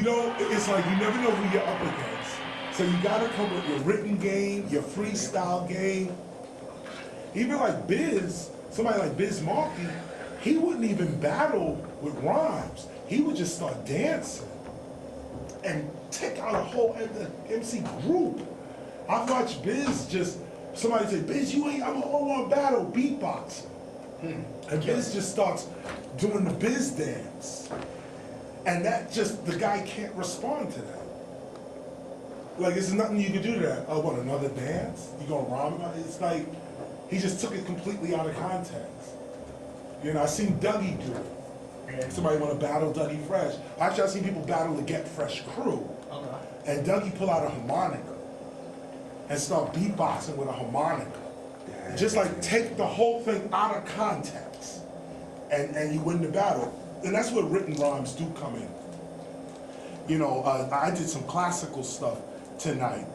you know, it's like you never know who you're up against. So you gotta come with your written game, your freestyle game. Even like Biz, somebody like Biz Markie, he wouldn't even battle with rhymes. He would just start dancing and take out a whole MC group. I've watched Biz just, somebody say, Biz, you ain't, I'm on battle, beatboxing. And Biz just starts doing the Biz dance. And that just, the guy can't respond to that. Like, there's nothing you can do to that. Oh, what, another dance? You gonna rhyme about it? It's like, he just took it completely out of context. You know, I seen Dougie do it. Somebody wanna battle Dougie Fresh. Actually, I seen people battle the Get Fresh crew. Okay. And Dougie pull out a harmonica and start beatboxing with a harmonica. Just like take the whole thing out of context and you win the battle. And that's where written rhymes do come in. You know, I did some classical stuff tonight,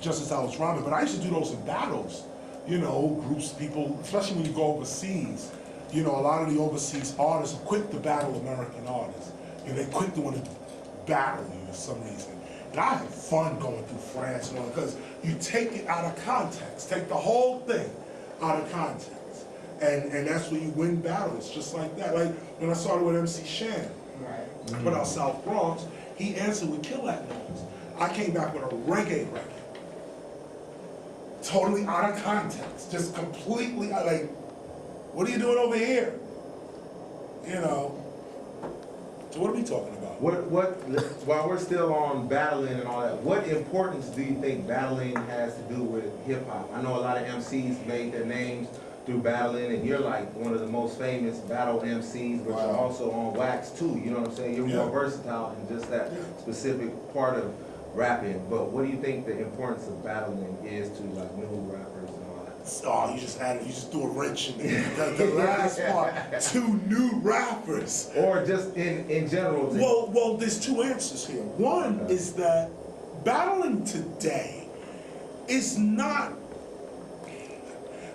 just as I was rhyming, but I used to do those in battles. You know, groups, people, especially when you go overseas, you know, a lot of the overseas artists are quick to battle American artists. You know, they're quick to want to battle you for some reason. And I had fun going through France and all, because you take it out of context, take the whole thing out of context. And that's where you win battles, just like that. Like when I started with MC Shan, Right. put out South Bronx, he answered with Kill That Noise. I came back with a reggae record. Totally out of context, just completely, like, what are you doing over here? You know, so what are we talking about? While we're still on battling and all that, what importance do you think battling has to do with hip hop? I know a lot of MCs made their names through battling, and you're like one of the most famous battle MCs, but you're also on wax too, you know what I'm saying? You're more versatile in just that specific part of rapping, but what do you think the importance of battling is to like new rappers and all that? Oh, you just added, you just threw a wrench in there. The last part, 2 new rappers. Or just in general? Well, there's 2 answers here. One is that battling today is not,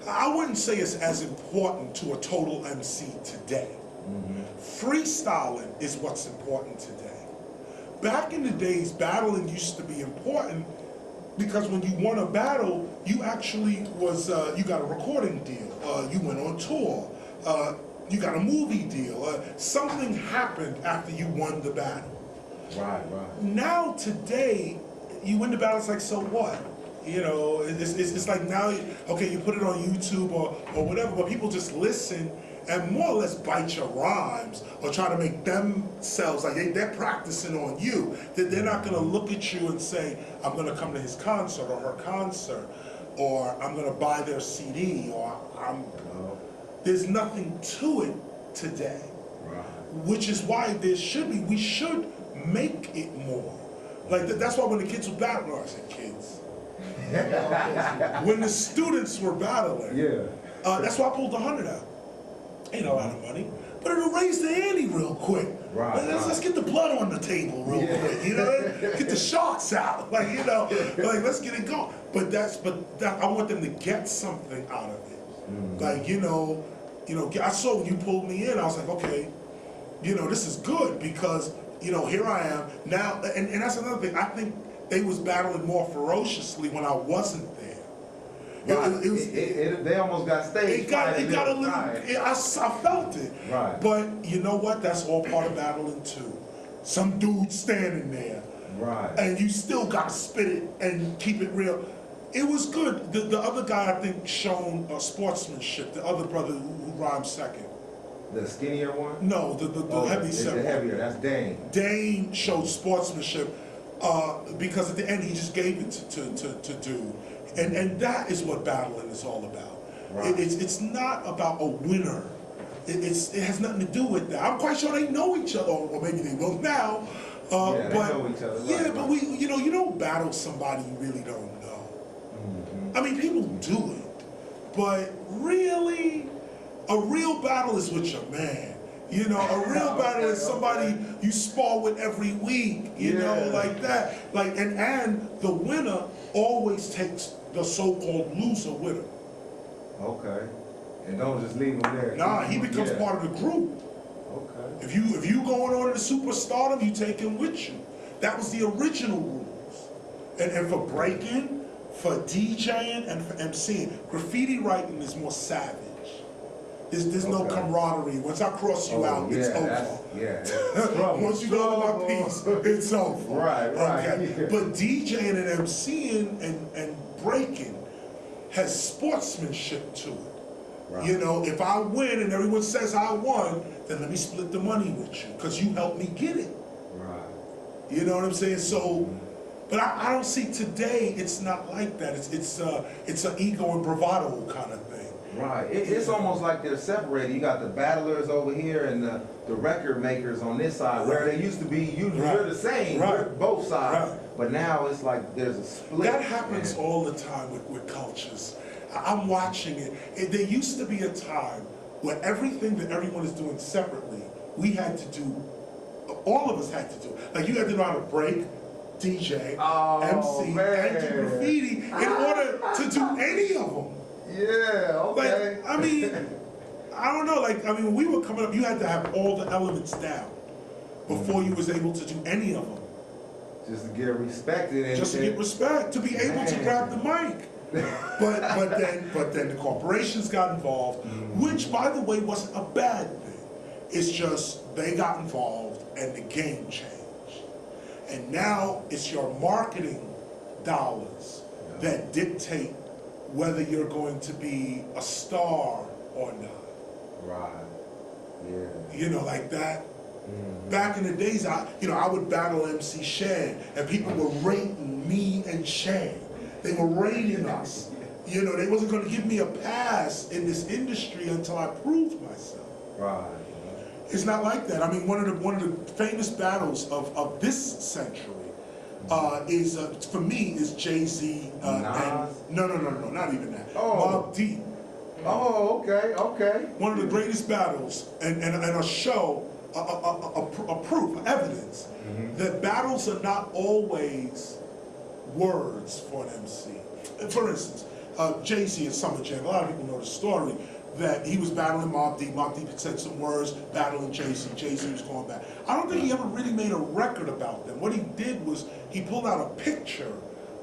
I wouldn't say it's as important to a total MC today. Freestyling is what's important today. Back in the days, battling used to be important because when you won a battle, you actually was, you got a recording deal, you went on tour, you got a movie deal, something happened after you won the battle. Right. Now, today, you win the battle, it's like, so what? You know, it's like now, okay, you put it on YouTube or whatever, but people just listen and more or less bite your rhymes or try to make themselves, like they're practicing on you. They're not gonna look at you and say, I'm gonna come to his concert or her concert, or I'm gonna buy their CD, or there's nothing to it today. Which is why we should make it more. Like that's why when the kids were battling, I said kids. When the students were battling, that's why I pulled the 100 out. Ain't a lot of money, but it'll raise the ante real quick. Let's get the blood on the table real quick, you know? Get the sharks out, like, you know, like let's get it going. But I want them to get something out of it. Like, you know, I saw when you pulled me in, I was like, okay, you know, this is good because, you know, here I am now, and that's another thing. I think they was battling more ferociously when I wasn't there. They almost got staged. It got a little. I felt it. Right. But you know what? That's all part of battling too. Some dude standing there. Right. And you still got to spit it and keep it real. It was good. The other guy I think shown sportsmanship. The other brother who rhymed second. The skinnier one? No, the heavy set. The heavier. That's Dane. Dane showed sportsmanship because at the end he just gave it to do. And that is what battling is all about. Right. It's not about a winner. It has nothing to do with that. I'm quite sure they know each other, or maybe they will now. They know each other. But you don't battle somebody you really don't know. I mean, people do it, but really, a real battle is with your man. You know, a real battle is somebody you spar with every week. You know, like that. Like and the winner always takes the so-called loser with him. Okay. And don't just leave him there. Nah, he becomes part of the group. Okay. If you going on to superstardom, you take him with you. That was the original rules. And for breaking, for DJing, and for MCing, graffiti writing is more savage. There's no camaraderie. Once I cross you out, it's over. Once you go to my piece, it's over. Right. Okay? But DJing and MCing and breaking has sportsmanship to it. Right. You know, if I win and everyone says I won, then let me split the money with you because you helped me get it. Right. You know what I'm saying? So, but I don't see today. It's not like that. It's an ego and bravado kind of thing. Right. It's almost like they're separated. You got the battlers over here and the record makers on this side, where they used to be. You're the same. You're both sides. Right. But now it's like there's a split. That happens all the time with cultures. I'm watching it. There used to be a time where everything that everyone is doing separately, we had to do, all of us had to do. Like you had to know how to break, DJ, MC, and do graffiti in order to do any of them. Yeah, okay. Like, I mean, I don't know, like, I mean, when we were coming up, you had to have all the elements down before you was able to do any of them. Just to get respected. And just to get respect, to be able to grab the mic. But then the corporations got involved, which, by the way, wasn't a bad thing. It's just they got involved and the game changed. And now it's your marketing dollars that dictate whether you're going to be a star or not. Right. Yeah. You know, like that. Back in the days, I would battle MC Shan, and people were rating me and Shan. They were rating us. You know, they wasn't going to give me a pass in this industry until I proved myself. Right. It's not like that. I mean, one of the famous battles of this century is for me is Jay-Z and no, not even that. Mobb Deep. Oh, okay. One of the greatest battles, and a show, a proof, evidence that battles are not always words for an MC. For instance, Jay-Z at Summer Jam, a lot of people know the story, that he was battling Mobb Deep. Mobb Deep had said some words, battling Jay-Z. Jay-Z was going back. I don't think he ever really made a record about them. What he did was he pulled out a picture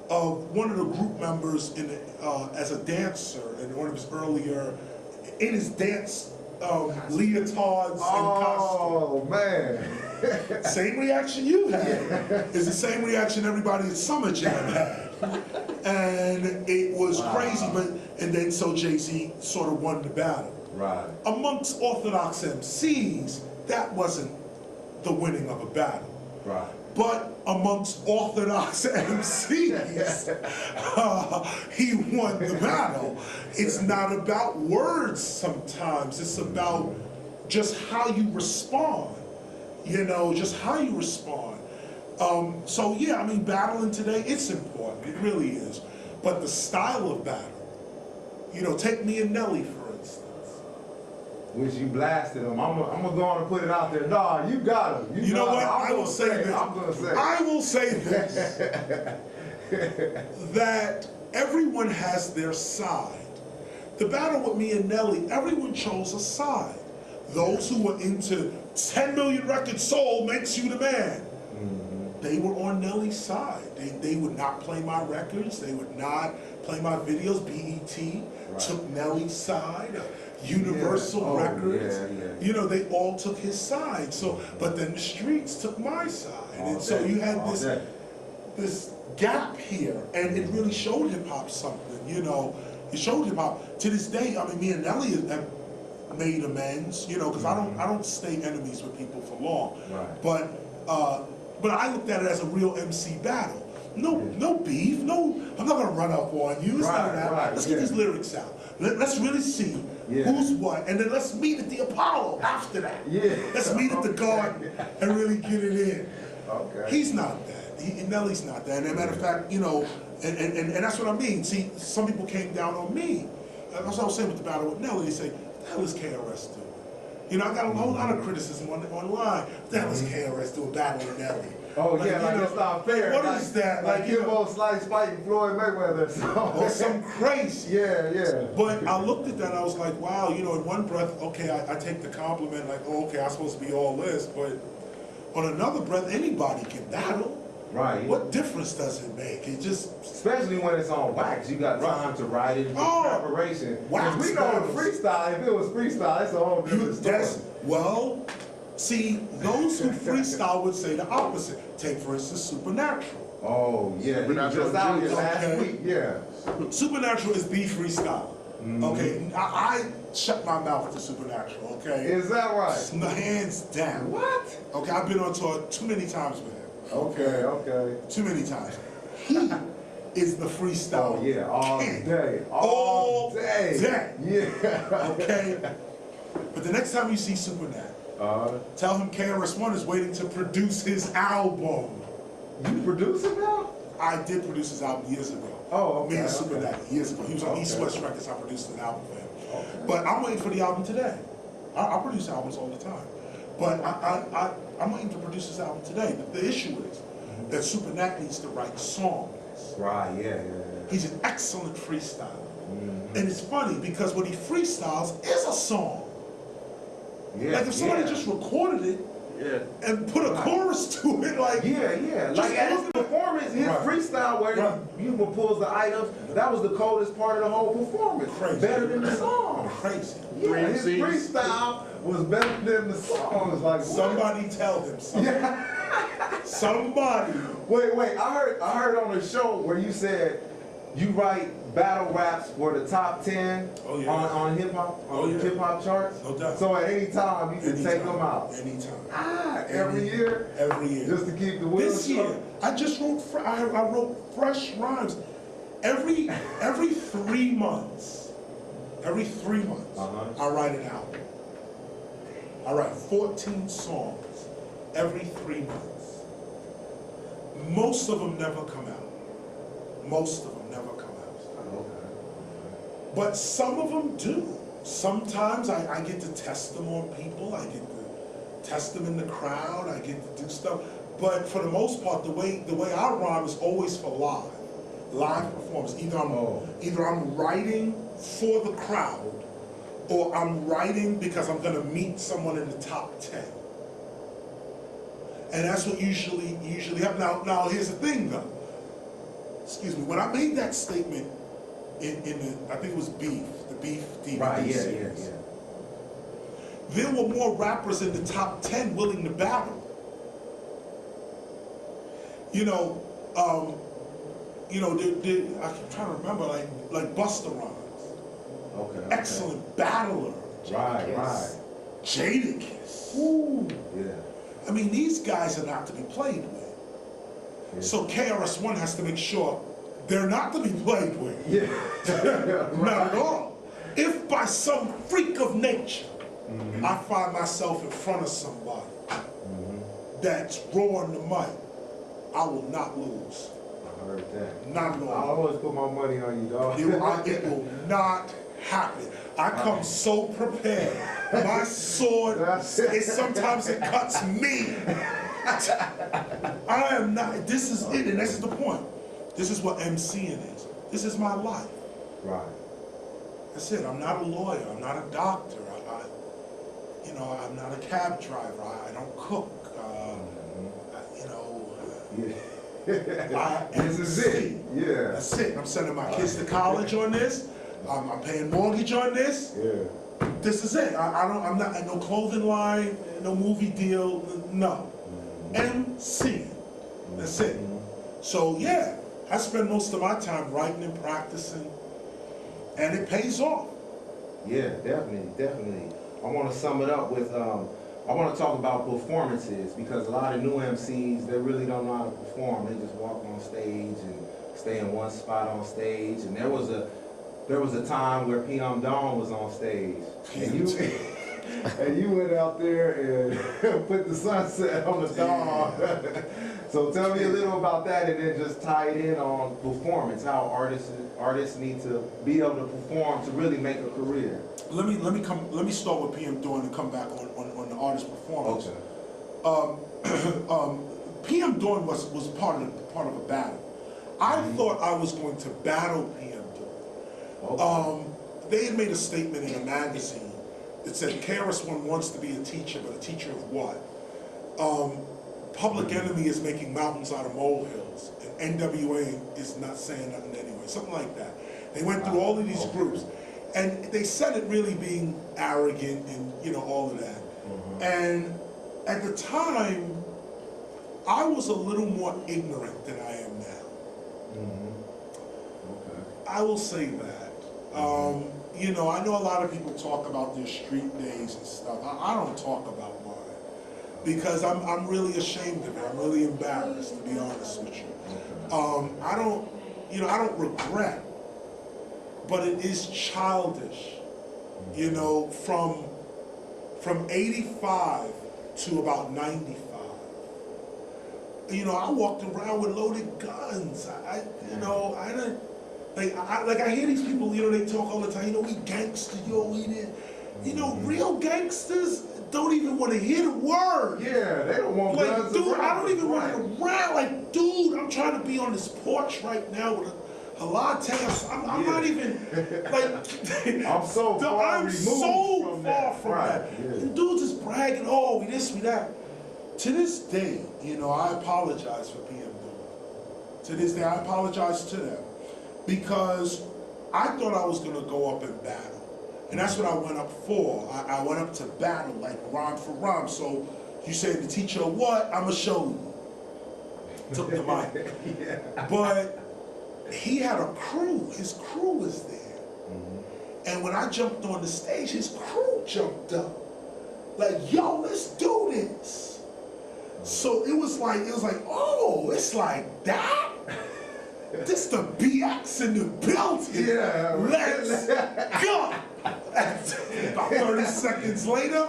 of one of the group members as a dancer in one of his earlier, in his dance leotards and costumes. Oh, man. Same reaction you had is the same reaction everybody at Summer Jam had. And it was crazy, and then so Jay-Z sort of won the battle. Right. Amongst Orthodox MCs, that wasn't the winning of a battle. Right. But amongst Orthodox MCs, he won the battle. It's not about words sometimes, it's about just how you respond. You know, just how you respond. So yeah, I mean, battling today, it's important, it really is. But the style of battle, you know, take me and Nelly, for instance. Which you blasted him. I'm gonna go on and put it out there. Nah, you got him. You know what? I will say this. I'm gonna say. I will say this. That everyone has their side. The battle with me and Nelly, everyone chose a side. Those who were into 10 million records sold makes you the man. They were on Nelly's side. They would not play my records. They would not play my videos. BET took Nelly's side. Universal Records. You know, they all took his side. So, but then the streets took my side. And so you had this gap here. And it really showed hip hop something, you know. It showed hip hop. To this day, I mean, me and Nelly have made amends, you know, because I don't stay enemies with people for long. Right. But I looked at it as a real MC battle. No beef, I'm not gonna run up on you. It's none of that. Let's get these lyrics out. Let's really see who's what, and then let's meet at the Apollo after that. Let's meet at the Garden and really get it in. He's not that. Nelly's not that. And as a matter of fact, you know, and that's what I mean. See, some people came down on me. That's what I was saying with the battle with Nelly. They say, what the hell is KRS doing? You know, I got a whole lot of criticism online. What the hell is KRS doing battling Nelly? Oh like, yeah, like you know, it's not fair. What like, is that? Like you know, Kimbo Slice fighting Floyd Mayweather. So. or some crazy. Yeah, yeah. But I looked at that and I was like, wow, you know, in one breath, okay, I take the compliment, like, oh, okay, I'm supposed to be all this, but on another breath, anybody can battle. Right. What difference does it make? It just... Especially when it's on wax, you got time to write it, preparation. Wax we know the freestyle, if it was freestyle, it's a whole different story. Well, see, those who freestyle would say the opposite. Take, for instance, Supernatural. Oh, yeah, he was just out here last week, yeah. Supernatural is the freestyle. Okay, I shut my mouth to Supernatural, okay? Is that right? Hands down. What? Okay, I've been on tour too many times with him. Okay, okay. Too many times. He is the freestyle. Oh yeah, all king. day. All day. Yeah. Okay? But the next time you see Supernatural, tell him KRS-One is waiting to produce his album. You produce it now? I did produce his album years ago. Oh, okay. Me and Supernatural, years ago. He was on East West Records, I produced an album for him. Okay. But I'm waiting for the album today. I produce albums all the time. But I'm waiting to produce his album today. The issue is that Supernatural needs to write songs. Right, yeah. He's an excellent freestyler. And it's funny because what he freestyles is a song. Yeah, like if somebody just recorded it and put a chorus to it, like... Yeah. Like at his performance, his freestyle where he pulls the items, that was the coldest part of the whole performance. Crazy. Better than the song. Crazy. Yeah, his freestyle was better than the song. It's like, somebody tell him something. Yeah. Somebody. Wait, I heard on the show where you said you write battle raps for the top 10 on hip hop hip hop charts. No doubt. So at any time you can take them out. Anytime. Every year. Every year. Just to keep the wheels. This year, I just wrote. I wrote fresh rhymes. Every 3 months. Every 3 months, I write an album. I write 14 songs every 3 months. Most of them never come out. Most of them never come out. But some of them do. Sometimes I get to test them on people. I get to test them in the crowd. I get to do stuff. But for the most part, the way I rhyme is always for live performance. Either I'm writing for the crowd, or I'm writing because I'm gonna meet someone in the top 10. And that's what usually happens. Now here's the thing though. Excuse me, when I made that statement in the, I think it was Beef, the Beef DVD series. Yeah. There were more rappers in the top 10 willing to battle. I keep trying to remember, like Busta Rhymes. Okay. Excellent battler. Right. Jadakiss. Ooh. Yeah. I mean, these guys are not to be played with. Yeah. So KRS-One has to make sure they're not to be played with. Yeah. Not at all. If by some freak of nature, I find myself in front of somebody that's roaring the mic, I will not lose. I heard that. Not at all. I always put my money on you, dog. It will not happen. I come so prepared. My sword, sometimes it cuts me. I am not, this is it, and this is the point. This is what MCing is. This is my life. Right. That's it. I'm not a lawyer. I'm not a doctor. I'm not a cab driver. I don't cook. This is it. Yeah. That's it. I'm sending my kids to college on this. I'm paying mortgage on this. Yeah. This is it. I'm not no clothing line, no movie deal. No. MC. That's it. So yeah, I spend most of my time writing and practicing, and it pays off. Yeah, definitely. I want to sum it up with, I want to talk about performances, because a lot of new MCs, they really don't know how to perform. They just walk on stage and stay in one spot on stage. And there was a time where PM Dawn was on stage. And you went out there and put the sunset on the dawn. So tell me a little about that, and then just tie it in on performance, how artists need to be able to perform to really make a career. Let me start with PM Dawn and come back on the artist performance. Okay. PM Dawn was part of a battle. I thought I was going to battle PM Dawn. Okay. They had made a statement in a magazine that said KRS-One wants to be a teacher, but a teacher of what? Public Enemy is making mountains out of molehills, and NWA is not saying nothing anyway, something like that. They went through all of these groups, and they said it really being arrogant and all of that. And at the time, I was a little more ignorant than I am now. Okay. I will say that. I know a lot of people talk about their street days and stuff. I don't talk about mine because I'm really ashamed of it. I'm really embarrassed, to be honest with you. I don't regret, but it is childish. From 85 to about 95. I walked around with loaded guns. I didn't. I hear these people, they talk all the time, we gangsters, we did. Real gangsters don't even want to hear the word. Yeah, they don't want guns dude, around. I don't even want it around. Dude, I'm trying to be on this porch right now with a latte. I'm not even, I'm so far removed from that. And dudes is bragging, we this, we that. To this day, I apologize for PM Dawn. To this day, I apologize to them. Because I thought I was gonna go up and battle. And that's what I went up for. I went up to battle, like rhyme for rhyme. So you say the teacher what? I'ma show you. Took the mic. But he had a crew. His crew was there. And when I jumped on the stage, his crew jumped up. Like, yo, let's do this. So it was like, oh, it's like that? This the BX in the building. Yeah. Let's go. About 30 seconds later,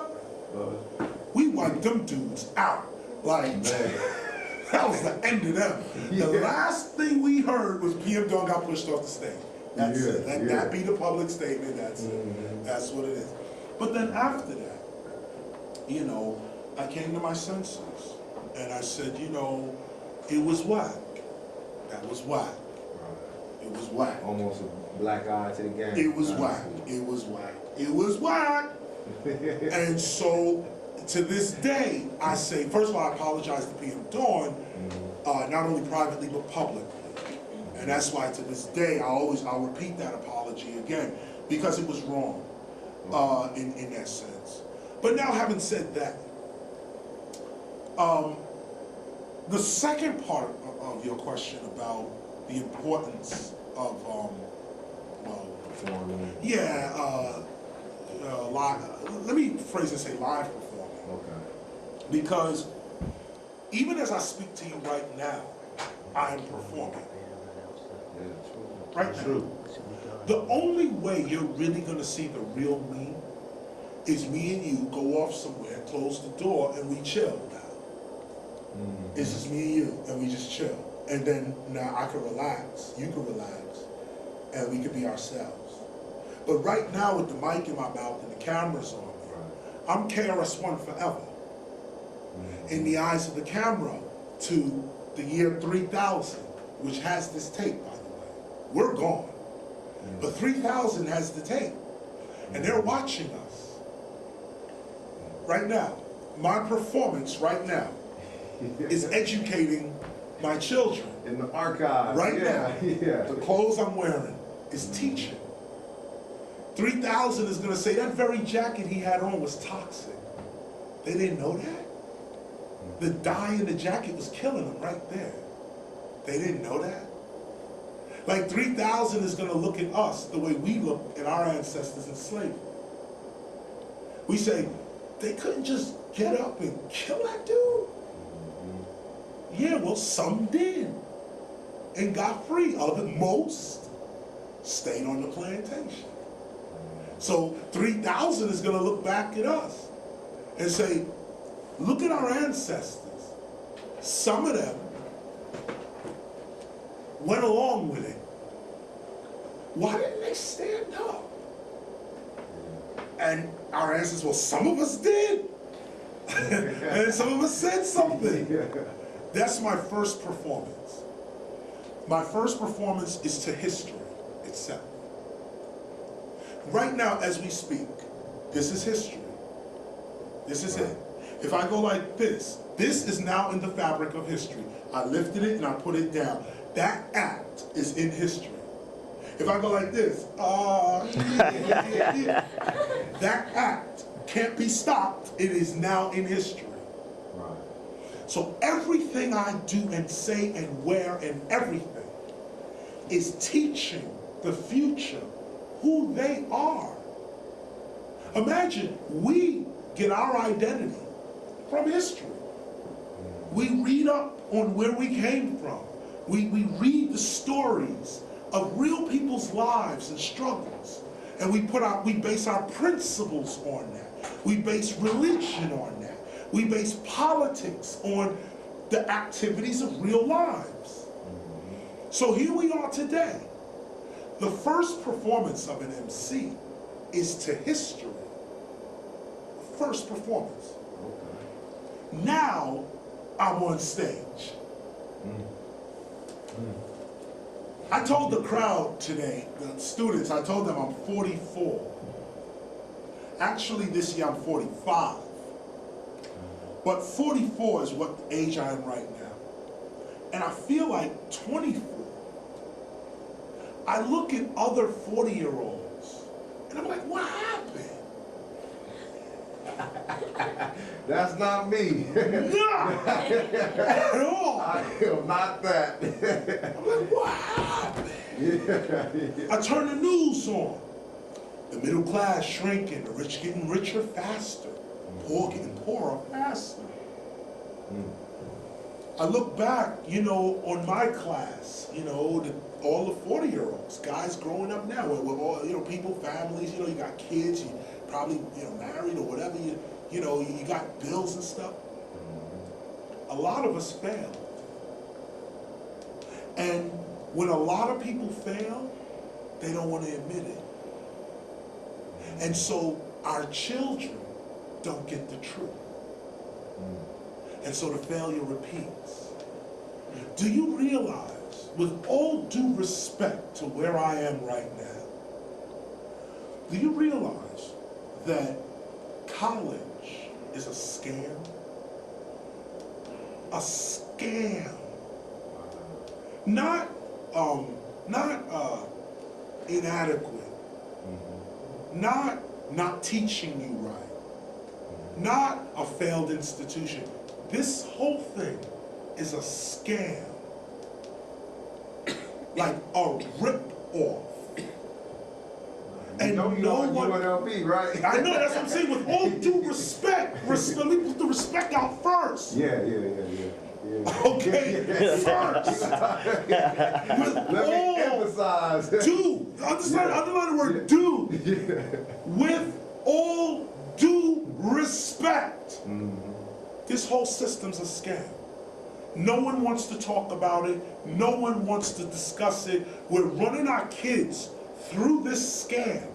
we wiped them dudes out. That was the end of them. The last thing we heard was PM Dawn got pushed off the stage. That's it. Let that be the public statement. That's it. That's what it is. But then after that, I came to my senses. And I said, it was whack. That was whack. It was whack. Almost a black eye to the game. It was whack. It was whack. It was whack. And so, to this day, I say, first of all, I apologize to PM Dawn, not only privately, but publicly. And that's why, to this day, I'll repeat that apology again, because it was wrong, in that sense. But now, having said that, the second part of your question about the importance of, live, let me phrase it, say live performing. Okay. Because even as I speak to you right now, I am performing. Right now. The only way you're really gonna see the real me is me and you go off somewhere, close the door, and we chill now. It's just me and you, and we just chill. And then now I can relax, you can relax, and we can be ourselves. But right now with the mic in my mouth and the cameras on me, I'm KRS-One forever. In the eyes of the camera to the year 3000, which has this tape, by the way. We're gone. But 3000 has the tape. And they're watching us. Right now. My performance right now is educating my children. In the archive. Right now. The clothes I'm wearing is teaching. 3000 is going to say that very jacket he had on was toxic. They didn't know that? The dye in the jacket was killing them right there. They didn't know that? Like 3000 is going to look at us the way we look at our ancestors in slavery. We say, they couldn't just get up and kill that dude? Yeah, well, some did. And got free. Most stayed on the plantation. So 3000 is going to look back at us and say, look at our ancestors. Some of them went along with it. Why didn't they stand up? And our ancestors, well, some of us did. And some of us said something. That's my first performance. My first performance is to history itself. Right now, as we speak, this is history. This is it. If I go like this is now in the fabric of history. I lifted it and I put it down. That act is in history. If I go like this, that act can't be stopped. It is now in history. Right. So everything I do and say and wear and everything is teaching the future who they are. Imagine we get our identity from history. We read up on where we came from. We read the stories of real people's lives and struggles. And we base our principles on that. We base religion on that. We base politics on the activities of real lives. So here we are today. The first performance of an MC is to history. First performance. Okay. Now I'm on stage. I told the crowd today, the students, I told them I'm 44. Actually, this year I'm 45. But 44 is what age I am right now. And I feel like 24. I look at other 40-year-olds, and I'm like, what happened? That's not me. Not at all. I am not that. I'm like, what happened? Yeah. I turn the news on. The middle class shrinking, the rich getting richer faster, poor getting poorer faster. I look back, on my class, all the 40-year-olds, guys growing up now, with all, people, families, you got kids, you probably, married or whatever, you got bills and stuff. A lot of us failed. And when a lot of people fail, they don't want to admit it. And so our children don't get the truth. And so the failure repeats. Do you realize, with all due respect to where I am right now, do you realize that college is a scam? A scam. Not inadequate. Not teaching you right. Not a failed institution. This whole thing is a scam. Like a rip-off. And you no one, UNLV, right? I know, that's what I'm saying. With all due respect, let me put the respect out first. Yeah. Okay, first. With Let me emphasize. underline the word due. With all due respect. This whole system's a scam. No one wants to talk about it. No one wants to discuss it. We're running our kids through this scam.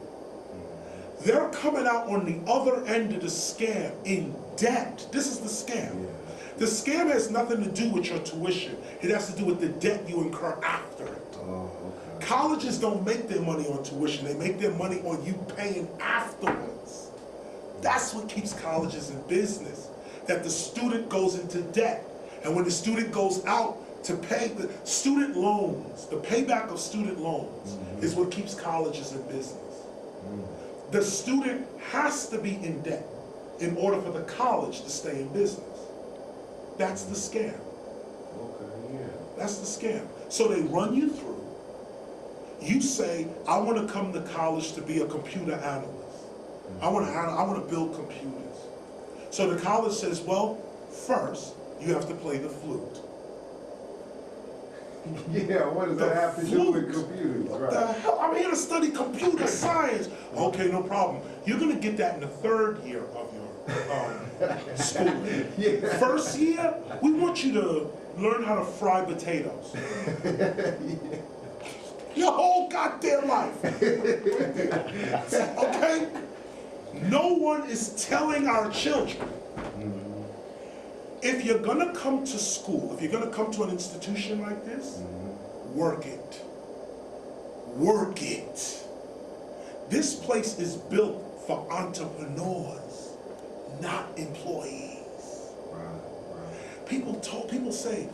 They're coming out on the other end of the scam in debt. This is the scam. Yeah. The scam has nothing to do with your tuition. It has to do with the debt you incur after it. Oh, okay. Colleges don't make their money on tuition. They make their money on you paying afterwards. That's what keeps colleges in business. That the student goes into debt. And when the student goes out to pay the student loans, the payback of student loans is what keeps colleges in business. The student has to be in debt in order for the college to stay in business. That's the scam. Okay, yeah. That's the scam. So they run you through. You say, I want to come to college to be a computer analyst. I want to build computers. So the college says, well, first, you have to play the flute. Yeah, what does that have to do with computers? What the hell? I'm here to study computer science. Okay, no problem. You're going to get that in the third year of your schooling. Yeah. First year, we want you to learn how to fry potatoes. Your whole goddamn life. Okay? No one is telling our children If you're gonna come to school, if you're gonna come to an institution like this, work it. Work it. This place is built for entrepreneurs, not employees. People say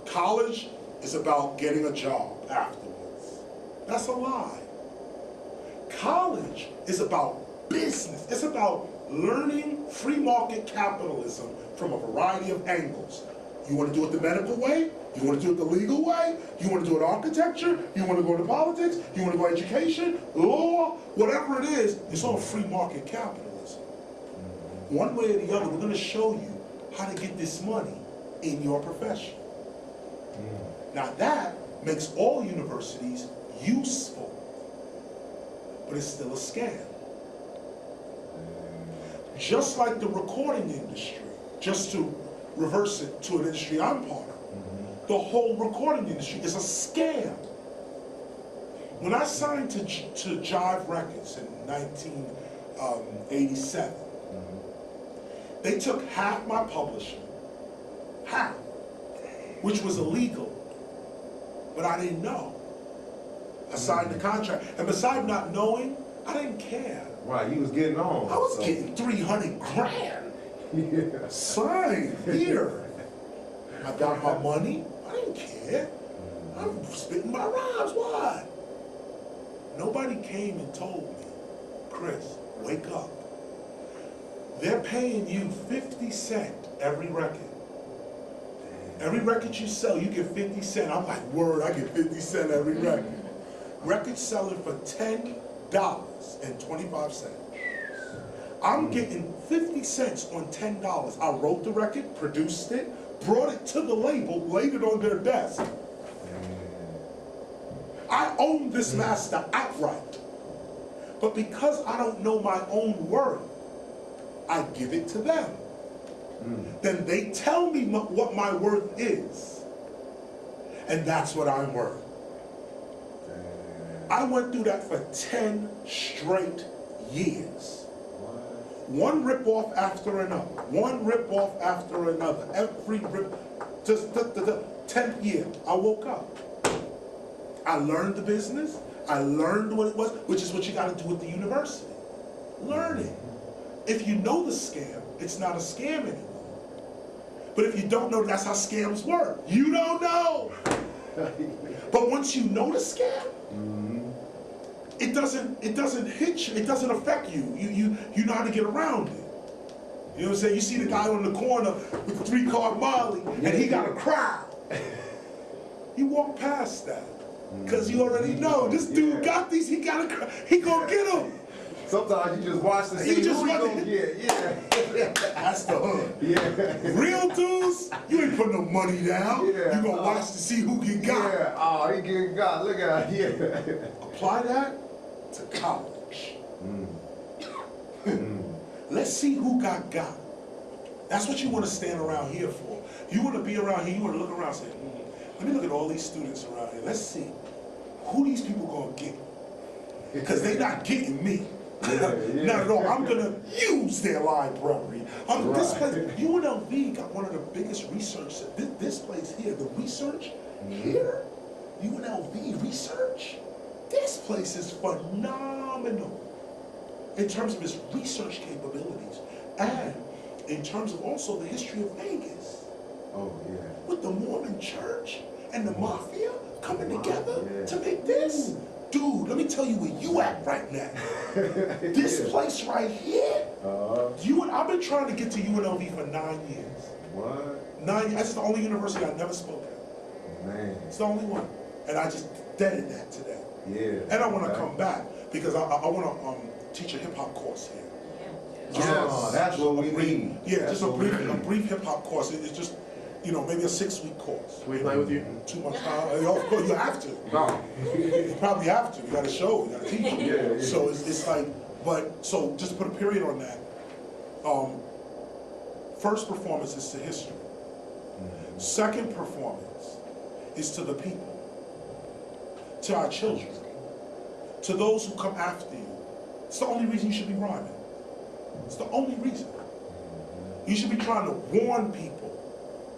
college is about getting a job afterwards. That's a lie. College is about business. It's about learning free market capitalism from a variety of angles. You want to do it the medical way? You want to do it the legal way? You want to do it architecture? You want to go into politics? You want to go education, law, whatever it is, it's all free market capitalism. One way or the other, we're going to show you how to get this money in your profession. Now that makes all universities useful, but it's still a scam. Just like the recording industry, just to reverse it to an industry I'm part of, the whole recording industry is a scam. When I signed to Jive Records in 1987, they took half my publishing, half, which was illegal, but I didn't know. I signed the contract, and besides not knowing, I didn't care. Right, you was getting on. I was getting 300 grand. Yeah. Signed here. I got my money. I didn't care. I'm spitting my rhymes. What? Nobody came and told me, Chris, wake up. They're paying you 50 cents every record. Every record you sell, you get 50 cents. I'm like, word, I get 50 cents every record. Records selling for $10.25. I'm getting 50 cents on $10. I wrote the record, produced it, brought it to the label, laid it on their desk. I own this master outright. But because I don't know my own worth, I give it to them. Then they tell me what my worth is. And that's what I'm worth. I went through that for 10 straight years. One rip-off after another. One rip-off after another. Every rip, just the 10th year, I woke up. I learned the business. I learned what it was, which is what you got to do with the university. Learn it. If you know the scam, it's not a scam anymore. But if you don't know, that's how scams work. You don't know. But once you know the scam, it doesn't hit you, it doesn't affect you. You know how to get around it. You know what I'm saying? You see the guy on the corner with the 3-card Molly and he got a crowd. You walk past that. Because you already know this dude got these, he got a crowd. He gonna get them. Sometimes you just watch the scene. Who you gonna get? Yeah. That's the hood. Yeah. Real dudes, you ain't putting no money down. Yeah. You gonna watch to see who get got. Yeah. Oh, he getting got. Look at it. Yeah. Apply that to college. Let's see who got. That's what you want to stand around here for. You want to be around here, you want to look around and say, let me look at all these students around here. Let's see who these people gonna get. Because they're not getting me. Not at all. I'm gonna use their library. This place, UNLV got one of the biggest research. This place here, the research here, UNLV research. This place is phenomenal in terms of its research capabilities and in terms of also the history of Vegas. Oh yeah. With the Mormon church and the mafia coming together to make this. Dude, let me tell you where you at right now. This place right here, I've been trying to get to UNLV for 9 years. What? 9 years. That's the only university I never spoke at. Man. It's the only one. And I just deaded that today. Yeah. And I want to come back because I want to teach a hip-hop course here. Oh, that's what we need. Yeah, just a brief hip-hop course. It's just, maybe a 6-week course. Can we play with you? 2 months time. Of course, you have to. No. You probably have to. You got to show. You got to teach. Yeah. So it's like, so just to put a period on that. First performance is to history. Second performance is to the people, to our children, to those who come after you. It's the only reason you should be rhyming. It's the only reason. You should be trying to warn people.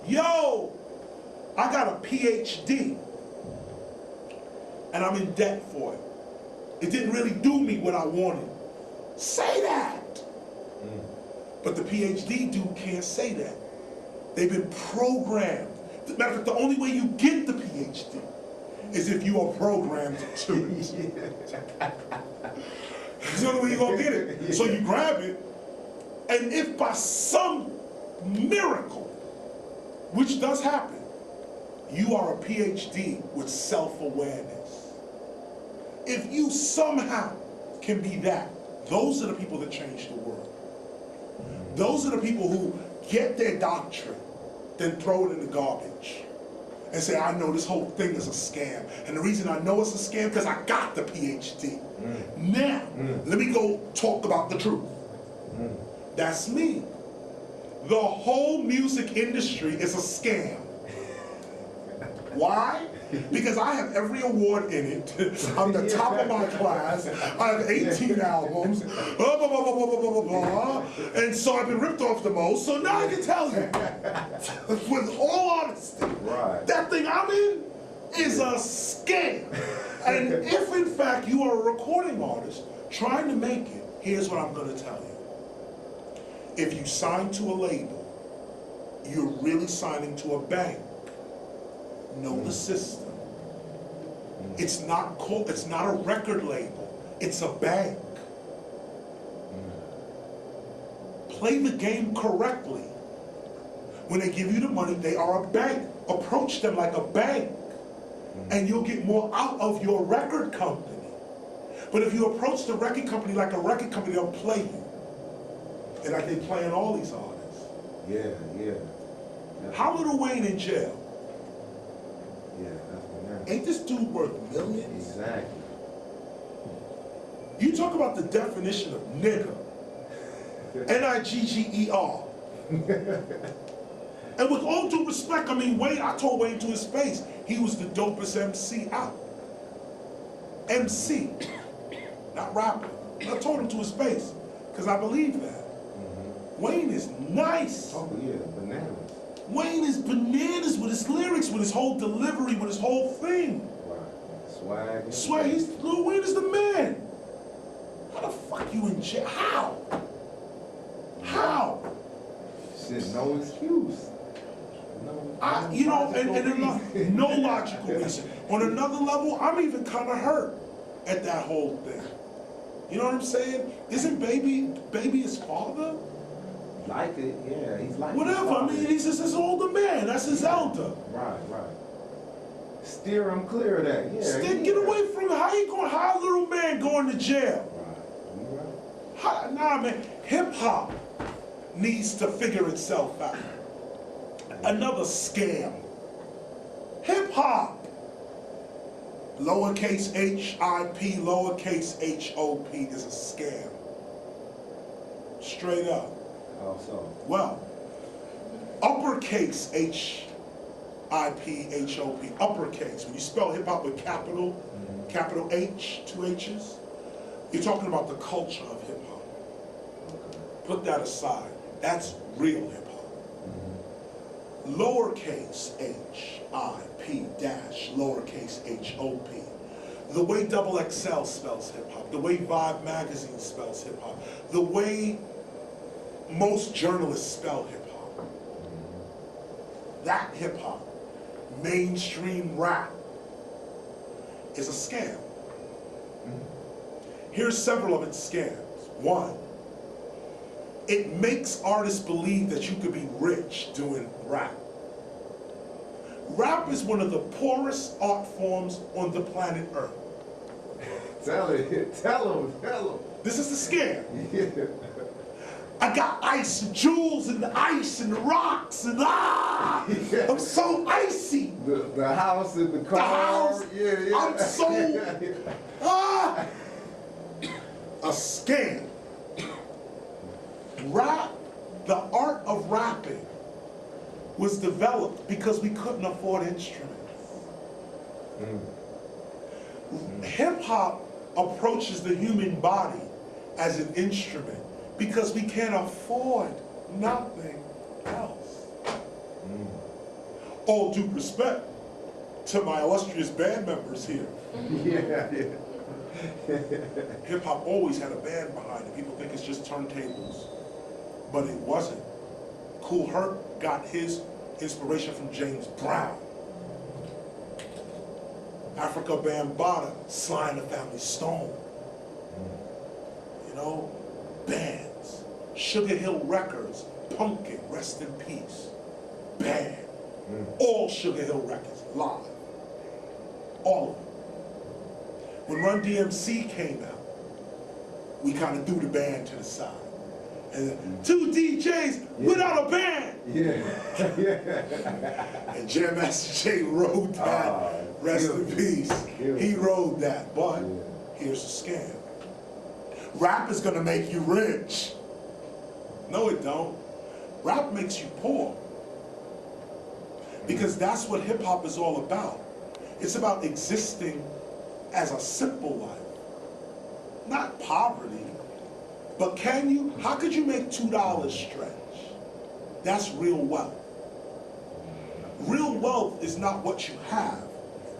Yo, I got a PhD and I'm in debt for it. It didn't really do me what I wanted. Say that. But the PhD dude can't say that. They've been programmed. Matter of fact, the only way you get the PhD is if you are programmed to it. It's the only way you're gonna get it. So you grab it, and if by some miracle, which does happen, you are a PhD with self-awareness. If you somehow can be that, those are the people that change the world. Those are the people who get their doctrine, then throw it in the garbage and say, I know this whole thing is a scam. And the reason I know it's a scam because I got the PhD. Now, let me go talk about the truth. That's me. The whole music industry is a scam. Why? Because I have every award in it. I'm the top of my class. I have 18 albums. Blah, blah, blah, blah, blah, blah, blah, blah. And so I've been ripped off the most. So now I can tell you, with all honesty, that thing I'm in is a scam. And if in fact you are a recording artist trying to make it, here's what I'm going to tell you. If you sign to a label, you're really signing to a bank. Know the system. It's not a record label, it's a bank. Play the game correctly. When they give you the money, they are a bank. Approach them like a bank, and you'll get more out of your record company. But if you approach the record company like a record company, they'll play you. And like they playing all these artists. Yeah. How Lil Wayne in jail? Yeah, that's what Ain't this dude worth millions? Exactly. You talk about the definition of nigger. N-I-G-G-E-R. And with all due respect, I mean, Wayne, I told Wayne to his face, he was the dopest MC out. MC, not rapper. I told him to his face, because I believe that. Wayne is nice. Oh yeah, bananas. Wayne is bananas with his lyrics, with his whole delivery, with his whole thing. Swag. Swag, Lil Wayne is the man. How the fuck you in jail? How? How? Shit, no excuse. No logical reason. On another level, I'm even kind of hurt at that whole thing. You know what I'm saying? Isn't baby his father? Like it, yeah. He's like whatever. I mean, he's just his older man. That's his elder. Right. Steer him clear of that. Yeah. Get away from him. How a little man going to jail? Right. Nah, man. Hip hop needs to figure itself out. Another scam. Hip hop. Lowercase H-I-P, lowercase H-O-P is a scam. Straight up. How so? Well, uppercase H-I-P, H-O-P, uppercase. When you spell hip hop with capital H, 2 H's, you're talking about the culture of hip hop. Put that aside. That's real hip hop. Lowercase H-I-P dash lowercase H-O-P. The way XXL spells hip hop, the way Vibe magazine spells hip hop, the way most journalists spell hip hop. That hip hop, mainstream rap, is a scam. Here's several of its scams. One, it makes artists believe that you could be rich doing rap. Rap is one of the poorest art forms on the planet Earth. Tell him. This is the scam. Yeah. I got ice and jewels and the ice and the rocks and I'm so icy. The house and the car. The house. Yeah. I'm so a scam. Rap, the art of rapping, was developed because we couldn't afford instruments. Hip hop approaches the human body as an instrument because we can't afford nothing else. All due respect to my illustrious band members here. Yeah. Hip hop always had a band behind it. People think it's just turntables, but it wasn't. Kool Herc got his inspiration from James Brown. Africa Bambaataa, Sly and the Family Stone. You know, bands. Sugar Hill Records, Pumpkin, rest in peace. Band. All Sugar Hill Records, live. All of them. When Run DMC came out, we kind of threw the band to the side. And then, 2 DJs without a band! Yeah. And Jam Master Jay rode that, rest in peace. He rode that, but here's the scam. Rap is gonna make you rich. No, it don't. Rap makes you poor. Because that's what hip hop is all about. It's about existing as a simple life. Not poverty. But can you, how could you make $2 stretch? That's real wealth. Real wealth is not what you have,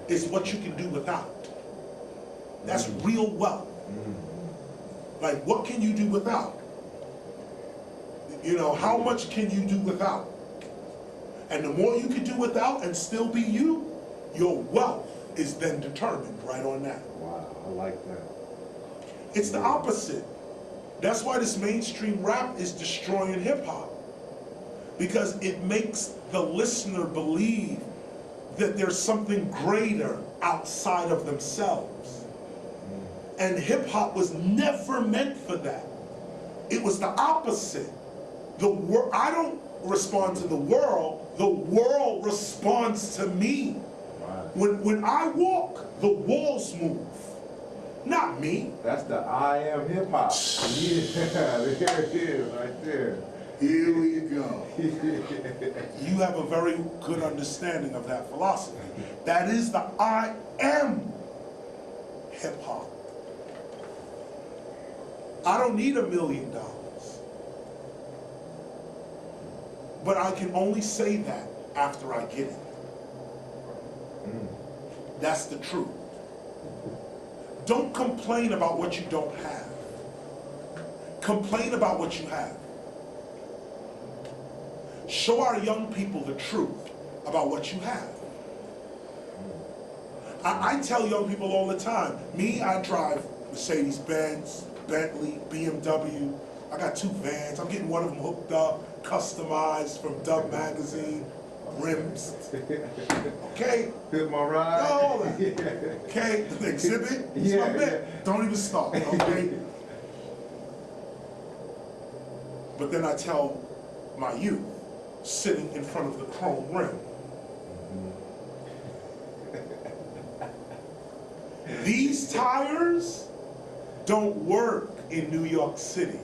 it's what you can do without. That's real wealth. Like, what can you do without? You know, how much can you do without? And the more you can do without and still be you, your wealth is then determined right on that. Wow, I like that. It's the opposite. That's why this mainstream rap is destroying hip hop. Because it makes the listener believe that there's something greater outside of themselves. And hip hop was never meant for that. It was the opposite. I don't respond to the world responds to me. When I walk, the walls move. Not me. That's the I am hip hop. Yeah, there it is, right there. Here we go. You have a very good understanding of that philosophy. That is the I am hip hop. I don't need $1 million. But I can only say that after I get it. That's the truth. Don't complain about what you don't have. Complain about what you have. Show our young people the truth about what you have. I tell young people all the time, I drive Mercedes-Benz, Bentley, BMW. I got 2 vans. I'm getting one of them hooked up, customized from Dub Magazine, rims. Okay? Hit my ride. All that. Okay? The exhibit. It's my bit. Don't even start. Okay? But then I tell my youth, sitting in front of the chrome rim, these tires don't work in New York City.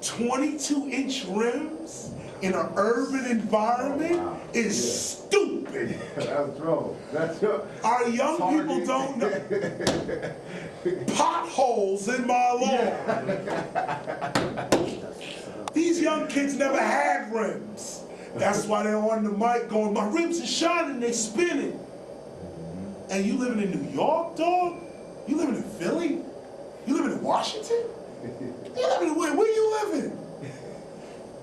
22-inch rims in an urban environment is stupid. That's wrong. That's wrong. Our young people don't know. Potholes in my lawn. These young kids never had rims. That's why they're on the mic going, my rims are shining, they spinning. And you living in New York, dog? You living in Philly? You living in Washington? You living in where you living?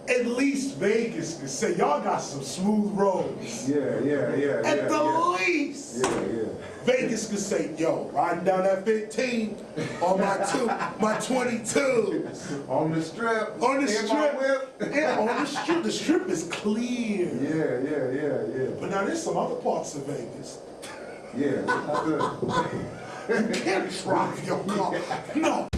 At least Vegas can say, y'all got some smooth roads. Yeah. At the least. Yeah. Vegas could say, yo, riding down that 15 on my 22s. On the strip. On the in strip. my whip. Yeah, on the strip. The strip is clear. Yeah. But now there's some other parts of Vegas. Yeah, that's good. You can't drive your car. No.